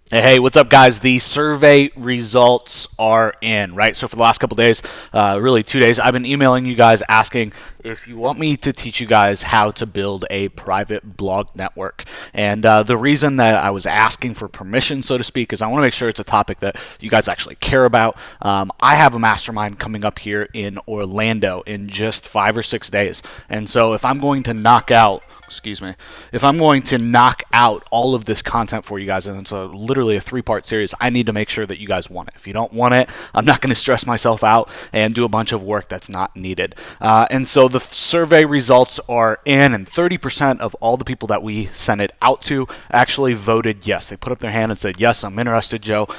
Hey, what's up, guys? The survey results are in, right? So for the last couple days, really 2 days, I've been emailing you guys asking if you want me to teach you guys how to build a private blog network. And the reason that I was asking for permission, so to speak, is I want to make sure it's a topic that you guys actually care about. I have a mastermind coming up here in Orlando in just 5 or 6 days. And so if I'm going to knock out if I'm going to knock out all of this content for you guys, and it's literally a 3-part series, I need to make sure that you guys want it. If you don't want it, I'm not going to stress myself out and do a bunch of work that's not needed. And so the survey results are in, and 30% of all the people that we sent it out to actually voted yes. They put up their hand and said, yes, I'm interested, Joe.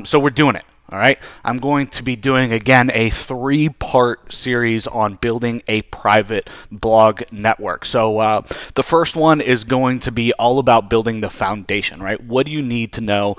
So we're doing it. All right, I'm going to be doing again a 3-part series on building a private blog network. So the first one is going to be all about building the foundation, right? What do you need to know?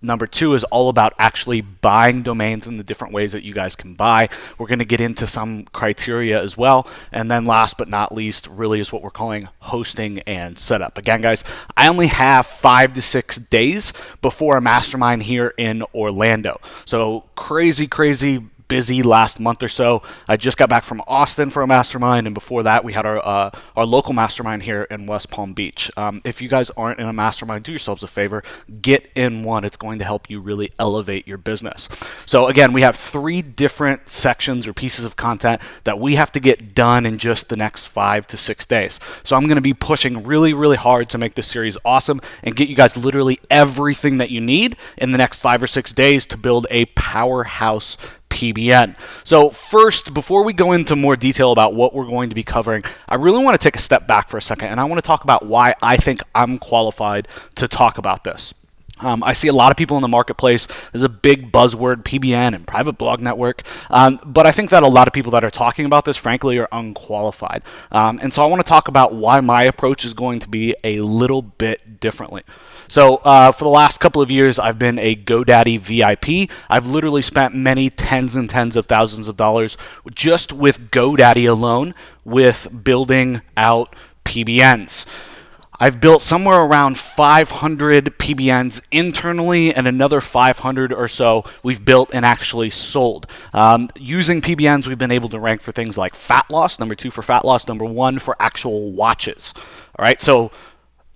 Number 2 is all about actually buying domains and the different ways that you guys can buy. We're going to get into some criteria as well. And then last but not least, really is what we're calling hosting and setup. Again, guys, I only have 5 to 6 days before a mastermind here in Orlando. So crazy busy last month or so. I just got back from Austin for a mastermind, and before that, we had our local mastermind here in West Palm Beach. If you guys aren't in a mastermind, do yourselves a favor, get in one. It's going to help you really elevate your business. So again, we have 3 different sections or pieces of content that we have to get done in just the next 5 to 6 days. So I'm going to be pushing really hard to make this series awesome and get you guys literally everything that you need in the next 5 or 6 days to build a powerhouse PBN. So first, before we go into more detail about what we're going to be covering, I really want to take a step back for a second, and I want to talk about why I think I'm qualified to talk about this. I see a lot of people in the marketplace. There's a big buzzword, PBN and private blog network. But I think that a lot of people that are talking about this, frankly, are unqualified. And so I want to talk about why my approach is going to be a little bit differently. So for the last couple of years, I've been a GoDaddy VIP. I've literally spent many tens and tens of thousands of dollars just with GoDaddy alone with building out PBNs. I've built somewhere around 500 PBNs internally, and another 500 or so we've built and actually sold. Using PBNs, we've been able to rank for things like fat loss, number 2 for fat loss, number 1 for actual watches. All right, so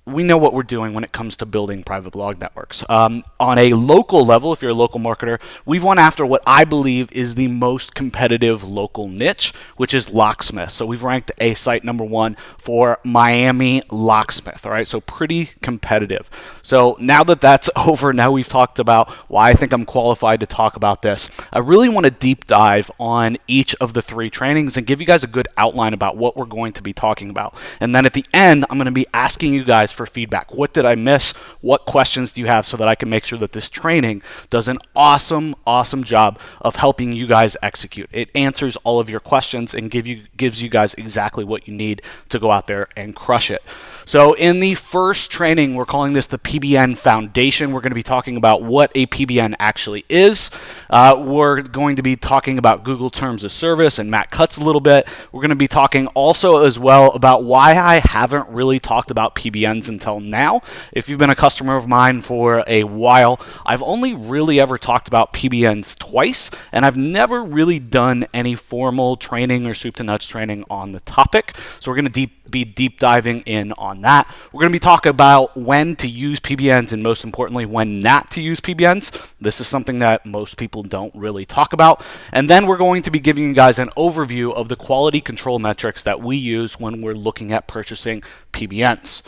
we know what we're doing when it comes to building private blog networks. On a local level, if you're a local marketer, we've went after what I believe is the most competitive local niche, which is locksmith. So we've ranked a site number 1 for Miami locksmith. All right, so pretty competitive. So now that that's over, now we've talked about why I think I'm qualified to talk about this. I really want to deep dive on each of the 3 trainings and give you guys a good outline about what we're going to be talking about. And then at the end, I'm going to be asking you guys for feedback. What did I miss? What questions do you have so that I can make sure that this training does an awesome job of helping you guys execute? It answers all of your questions and gives you guys exactly what you need to go out there and crush it. So in the first training, we're calling this the PBN Foundation. We're going to be talking about what a PBN actually is. We're going to be talking about Google Terms of Service and Matt Cutts a little bit. We're going to be talking also as well about why I haven't really talked about PBNs until now. If you've been a customer of mine for a while, I've only really ever talked about PBNs twice, and I've never really done any formal training or soup to nuts training on the topic. So we're going to be deep diving in on that. We're going to be talking about when to use PBNs and most importantly, when not to use PBNs. This is something that most people don't really talk about. And then we're going to be giving you guys an overview of the quality control metrics that we use when we're looking at purchasing PBNs.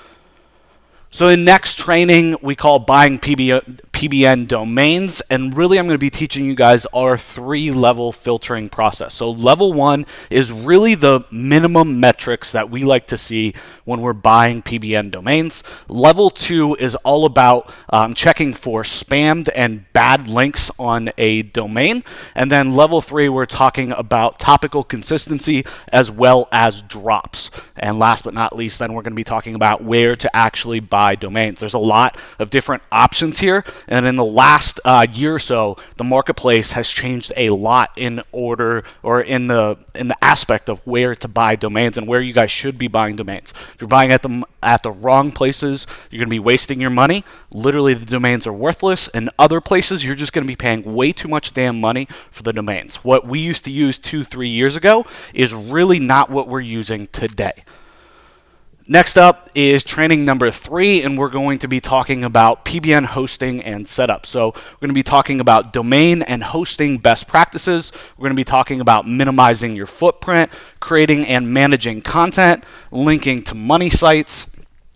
So the next training we call buying PBN domains, and really I'm going to be teaching you guys our 3-level filtering process. So level 1 is really the minimum metrics that we like to see when we're buying PBN domains. Level 2 is all about checking for spammed and bad links on a domain. And then level 3, we're talking about topical consistency as well as drops. And last but not least, then we're going to be talking about where to actually buy domains. There's a lot of different options here, And in the last year or so, the marketplace has changed a lot in order, or in the aspect of where to buy domains and where you guys should be buying domains. If you're buying at the wrong places, you're going to be wasting your money. Literally, the domains are worthless. And other places, you're just going to be paying way too much damn money for the domains. What we used to use 2-3 years ago is really not what we're using today. Next up is training number 3, and we're going to be talking about PBN hosting and setup. So we're going to be talking about domain and hosting best practices. We're going to be talking about minimizing your footprint, creating and managing content, linking to money sites.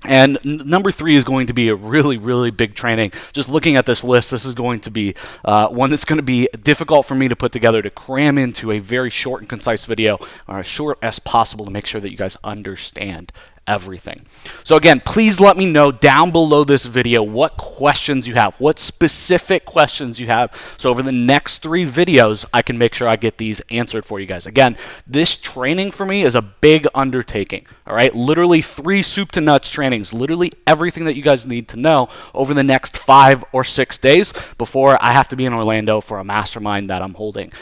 And number 3 is going to be a really, really big training. Just looking at this list, this is going to be one that's going to be difficult for me to put together, to cram into a very short and concise video, or as short as possible, to make sure that you guys understand everything. So again, please let me know down below this video what questions you have, what specific questions you have. So over the next 3 videos, I can make sure I get these answered for you guys. Again, this training for me is a big undertaking. All right, literally 3 soup to nuts trainings, literally everything that you guys need to know over the next 5 or 6 days before I have to be in Orlando for a mastermind that I'm holding.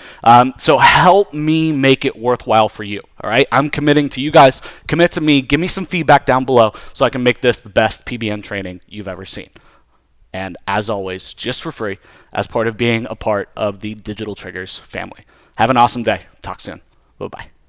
So help me make it worthwhile for you. All right, I'm committing to you guys. Commit to me. Give me some feedback down below so I can make this the best PBN training you've ever seen. And as always, just for free, as part of being a part of the Digital Triggers family. Have an awesome day. Talk soon. Bye-bye.